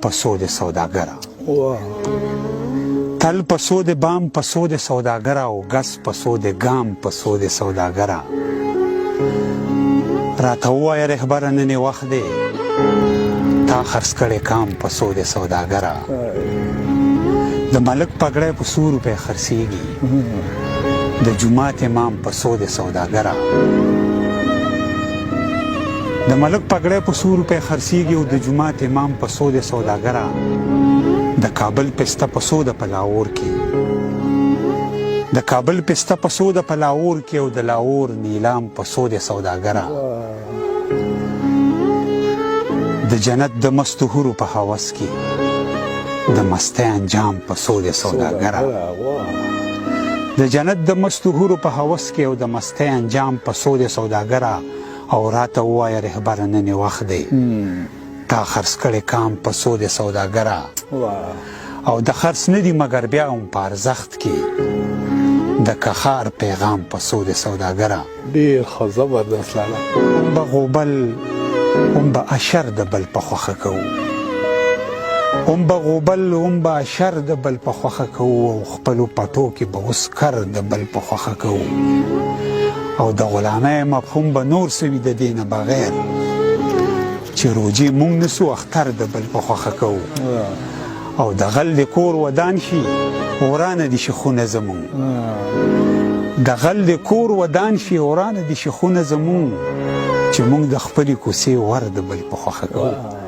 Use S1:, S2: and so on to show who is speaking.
S1: پسو د سوداګره تل پسو د بام پسو د سوداګره او ګس پسو د ګام پسو د سوداګره راته ووایه رهبره نن وخت دی تا خرڅ کړی کام پسو د سوداګره د ملک پګړی په 100 روپۍ خرڅېږي د جومات امام پسو د سوداګره د ملک پګړی په 100 روپۍ خرڅېږي او د جومات امام پسو د سوداګره د کابل پسته پسو د پلاور کې د کابل پسته پسو د پلاور کې او د لاهور نیلام پسو د سوداګره د جنت د مستو حورو په هوس کې د مستۍ انجام پسو د سوداګره د جنت د مستو حورو په هوس کې او د مستۍ انجام پسو د سوداګره او راته ووایه رهبره نن وخت دی تا خرڅ کړی کام پسو د سوداګره او د خرڅ نه دي مګر بیا هم په ارزښت کې د کخار پیغام پسو د سوداګره
S2: ډېر ښه زبردست لالا
S1: هم به غوبل هم به اشر د بل په خوښه کوو هم به غوبل هم به اشر د بل په خوښه کوو او خپلو پټو کې به اوس کر د بل په خوښه کوو او د غلامۍ مفهوم به نور سوي د دې نه بغیر چې روجې مونږ نسو اختر د بل په خوښه کوو او د غل د کور ودان شي ورانه دي شیخونه زمونږ د غل د کور ودان شي ورانه دي شیخونه زمونږ چې مونږ د خپلې کوڅې ور د بل په خوښه کوو